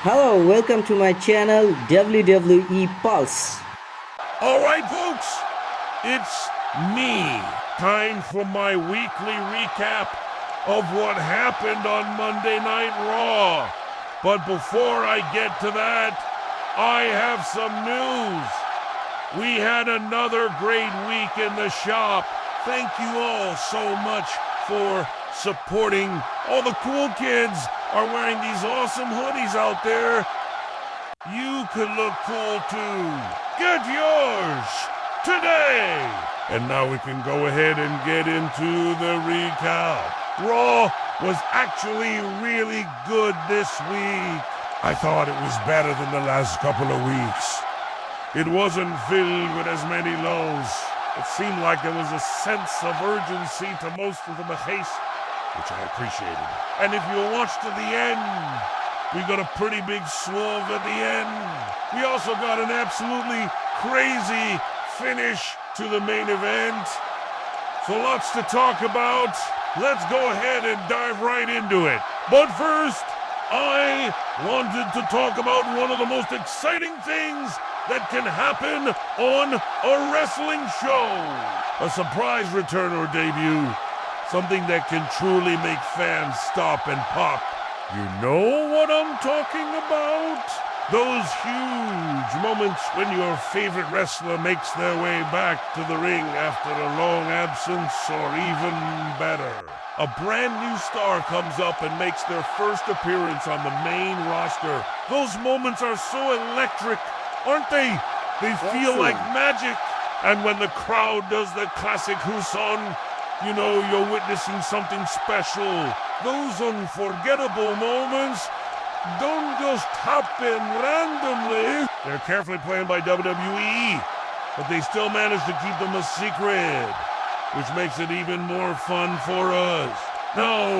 Hello, welcome to my channel WWE Pulse. Alright folks, it's me. Time for my weekly recap of what happened on Monday Night Raw. But before I get to that, I have some news. We had another great week in the shop. Thank you all so much for supporting. All the cool kids are wearing these awesome hoodies out there. You could look cool too. Get yours today! And now we can go ahead and get into the recap. Raw was actually really good this week. I thought it was better than the last couple of weeks. It wasn't filled with as many lows. It seemed like there was a sense of urgency to most of them, which I appreciated. And if you watch to the end, we got a pretty big swerve at the end. We also got an absolutely crazy finish to the main event. So lots to talk about. Let's go ahead and dive right into it. But first, I wanted to talk about one of the most exciting things that can happen on a wrestling show. A surprise return or debut. Something that can truly make fans stop and pop. You know what I'm talking about? Those huge moments when your favorite wrestler makes their way back to the ring after a long absence, or even better, a brand new star comes up and makes their first appearance on the main roster. Those moments are so electric, aren't they? They feel like magic. And when the crowd does the classic Huson, you know you're witnessing something special. Those unforgettable moments don't just happen randomly. They're carefully planned by WWE, but they still manage to keep them a secret, which makes it even more fun for us. Now,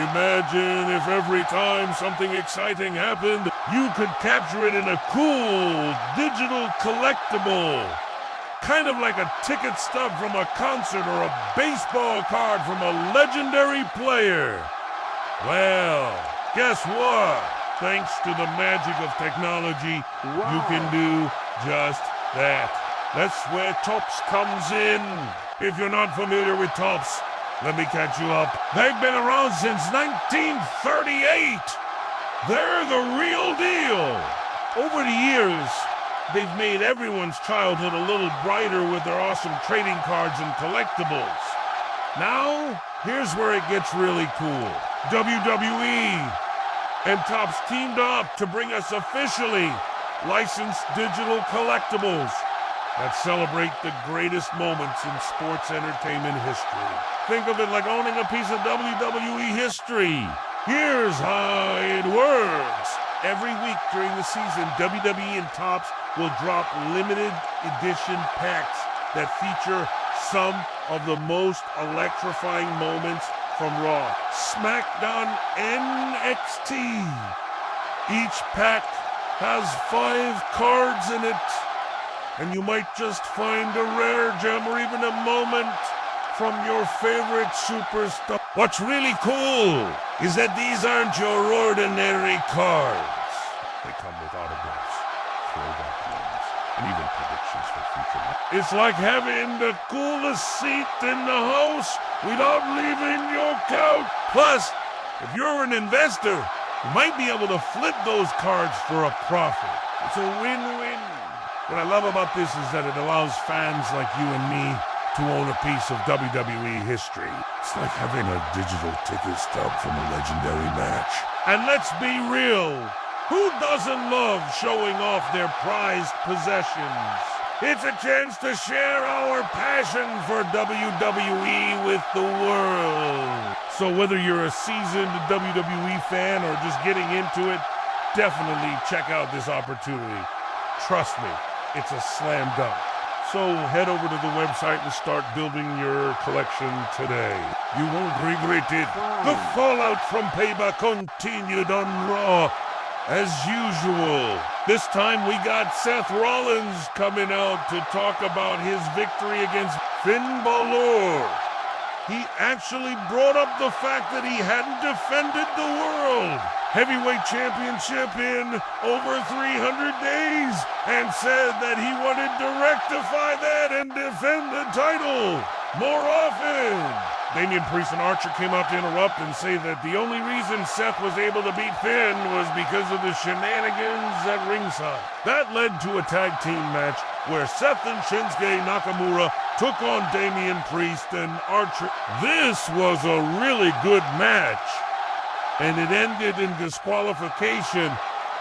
imagine if every time something exciting happened, you could capture it in a cool digital collectible. Kind of like a ticket stub from a concert or a baseball card from a legendary player. Well, guess what? Thanks to the magic of technology, you can do just that. That's where Tops comes in. If you're not familiar with Tops, let me catch you up. They've been around since 1938. They're the real deal. Over the years, they've made everyone's childhood a little brighter with their awesome trading cards and collectibles. Now, here's where it gets really cool. WWE and Topps teamed up to bring us officially licensed digital collectibles that celebrate the greatest moments in sports entertainment history. Think of it like owning a piece of WWE history. Here's how it works. Every week during the season, WWE and Topps will drop limited edition packs that feature some of the most electrifying moments from Raw, SmackDown, NXT. Each pack has 5 cards in it, and you might just find a rare gem or even a moment from your favorite superstar. What's really cool is that these aren't your ordinary cards. They come with autographs, throwback names, and even predictions for future matches. It's like having the coolest seat in the house without leaving your couch. Plus, if you're an investor, you might be able to flip those cards for a profit. It's a win-win. What I love about this is that it allows fans like you and me to own a piece of WWE history. It's like having a digital ticket stub from a legendary match. And let's be real, who doesn't love showing off their prized possessions? It's a chance to share our passion for WWE with the world. So whether you're a seasoned WWE fan or just getting into it, definitely check out this opportunity. Trust me, it's a slam dunk. So head over to the website and start building your collection today. You won't regret it. The fallout from Payback continued on Raw as usual. This time we got Seth Rollins coming out to talk about his victory against Finn Balor. He actually brought up the fact that he hadn't defended the world heavyweight championship in over 300 days and said that he wanted to rectify that and defend the title more often. Damian Priest and Archer came out to interrupt and say that the only reason Seth was able to beat Finn was because of the shenanigans at ringside. That led to a tag team match where Seth and Shinsuke Nakamura took on Damian Priest and Archer. This was a really good match, and it ended in disqualification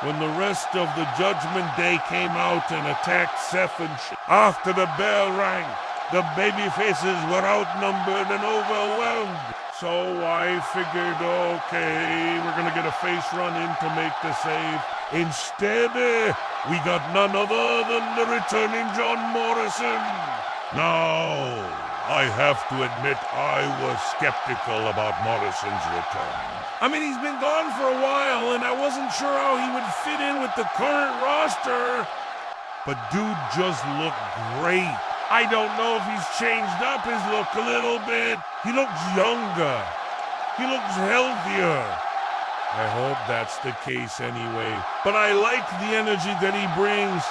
when the rest of the Judgment Day came out and attacked Seth and After the bell rang, the babyfaces were outnumbered and overwhelmed. So I figured, okay, we're going to get a face run in to make the save. Instead, we got none other than the returning John Morrison. Now, I have to admit I was skeptical about Morrison's return. I mean, he's been gone for a while, and I wasn't sure how he would fit in with the current roster. But dude just looked great. I don't know if he's changed up his look a little bit. He looks younger. He looks healthier. I hope that's the case anyway. But I like the energy that he brings.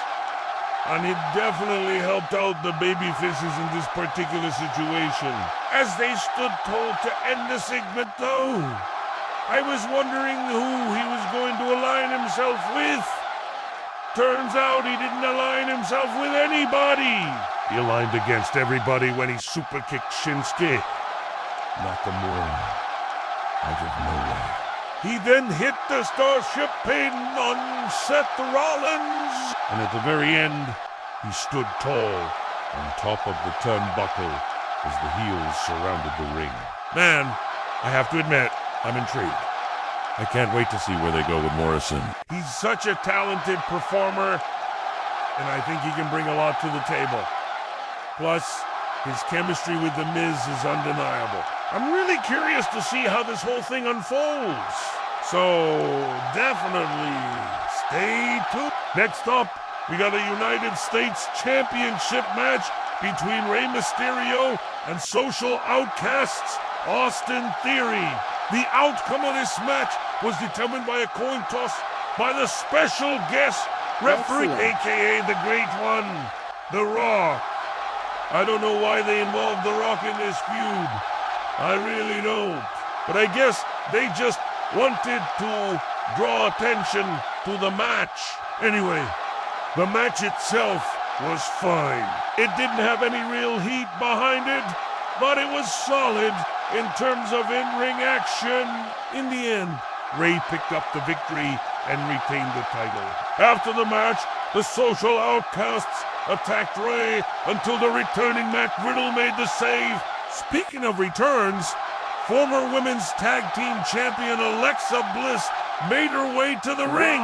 And it definitely helped out the babyfaces in this particular situation. As they stood tall to end the segment though, I was wondering who he was going to align himself with. Turns out he didn't align himself with anybody. He aligned against everybody when he super kicked Shinsuke Nakamura out of nowhere. He then hit the Starship Pin on Seth Rollins. And at the very end, he stood tall on top of the turnbuckle as the heels surrounded the ring. Man, I have to admit, I'm intrigued. I can't wait to see where they go with Morrison. He's such a talented performer, and I think he can bring a lot to the table. Plus, his chemistry with The Miz is undeniable. I'm really curious to see how this whole thing unfolds. So, definitely stay tuned. Next up, we got a United States Championship match between Rey Mysterio and social outcasts Austin Theory. The outcome of this match was determined by a coin toss by the special guest referee, aka the Great One, The Rock. I don't know why they involved The Rock in this feud. I really don't. But I guess they just wanted to draw attention to the match. Anyway, the match itself was fine. It didn't have any real heat behind it, but it was solid in terms of in-ring action. In the end, Rey picked up the victory and retained the title. After the match, the social outcasts attacked Rey until the returning Matt Riddle made the save. Speaking of returns, former women's tag team champion Alexa Bliss made her way to the ring.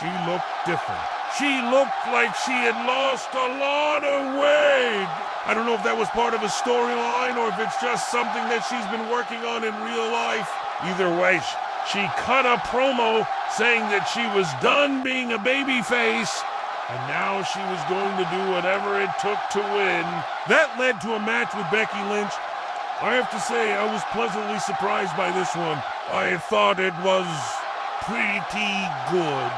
She looked different. She looked like she had lost a lot of weight. I don't know if that was part of a storyline or if it's just something that she's been working on in real life. Either way, she cut a promo saying that she was done being a babyface, and now she was going to do whatever it took to win. That led to a match with Becky Lynch. I have to say, I was pleasantly surprised by this one. I thought it was pretty good.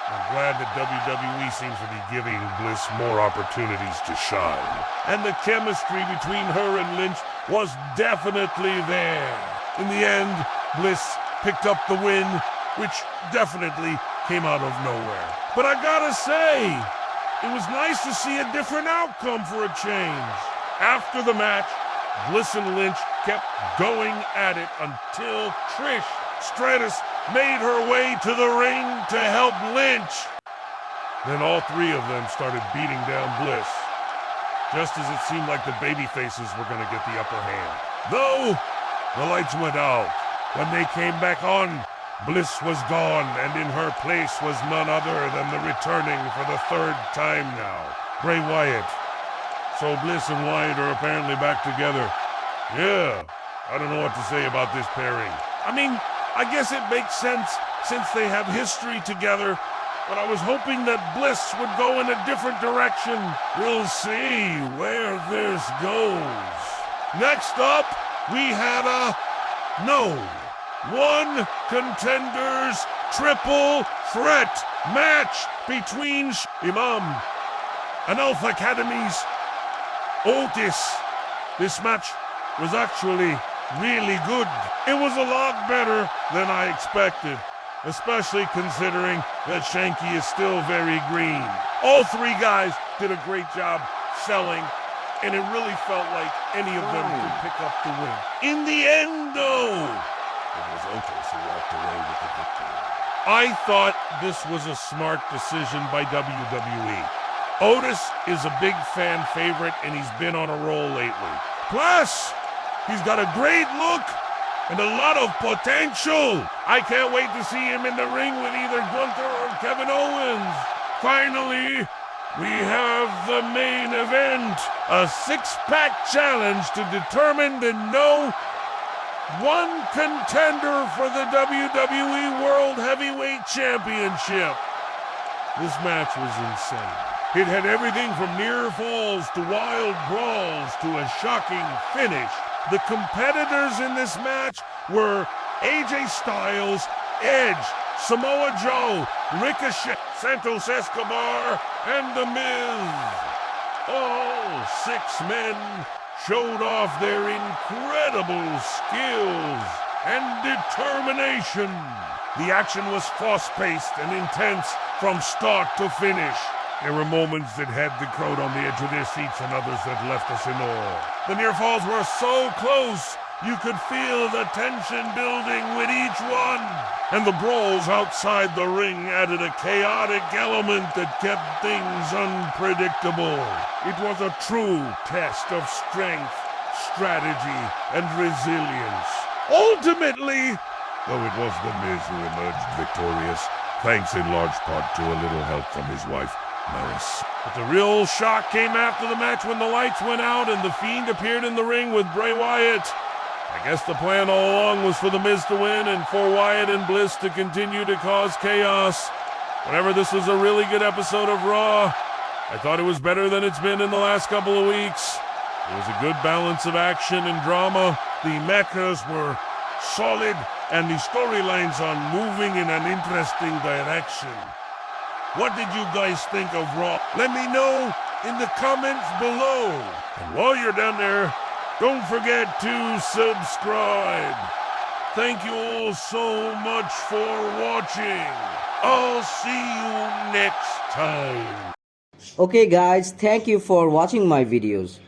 I'm glad that WWE seems to be giving Bliss more opportunities to shine. And the chemistry between her and Lynch was definitely there. In the end, Bliss picked up the win, which definitely came out of nowhere. But I gotta say, it was nice to see a different outcome for a change. After the match, Bliss and Lynch kept going at it until Trish Stratus made her way to the ring to help Lynch. Then all three of them started beating down Bliss, just as it seemed like the babyfaces were going to get the upper hand. Though, the lights went out. When they came back on, Bliss was gone, and in her place was none other than the returning for the third time now, Bray Wyatt. So Bliss and Wyatt are apparently back together. Yeah, I don't know what to say about this pairing. I mean, I guess it makes sense since they have history together, but I was hoping that Bliss would go in a different direction. We'll see where this goes. Next up, we had a one contenders triple threat match between Imam and Alpha Academy's Otis. This match was actually really good. It was a lot better than I expected, especially considering that Shanky is still very green. All three guys did a great job selling, and it really felt like any of them could pick up the win. In the end, though, it was Otis who walked away with the victory. I thought this was a smart decision by WWE. Otis is a big fan favorite, and he's been on a roll lately. Plus, he's got a great look and a lot of potential. I can't wait to see him in the ring with either Gunther or Kevin Owens. Finally, we have the main event, a six-pack challenge to determine the one contender for the WWE World Heavyweight Championship. This match was insane. It had everything from near falls to wild brawls to a shocking finish. The competitors in this match were AJ Styles, Edge, Samoa Joe, Ricochet, Santos Escobar, and The Miz. All six men showed off their incredible skills and determination. The action was fast-paced and intense from start to finish. There were moments that had the crowd on the edge of their seats and others that left us in awe. The near falls were so close, you could feel the tension building with each one. And the brawls outside the ring added a chaotic element that kept things unpredictable. It was a true test of strength, strategy, and resilience. Ultimately, though it was The Miz who emerged victorious, thanks in large part to a little help from his wife, Maris. But the real shock came after the match when the lights went out and The Fiend appeared in the ring with Bray Wyatt. I guess the plan all along was for The Miz to win and for Wyatt and Bliss to continue to cause chaos. Whenever this was a really good episode of Raw, I thought it was better than it's been in the last couple of weeks. It was a good balance of action and drama. The matches were solid and the storylines are moving in an interesting direction. What did you guys think of Raw? Let me know in the comments below. And while you're down there, don't forget to subscribe. Thank you all so much for watching. I'll see you next time. Okay guys, thank you for watching my videos.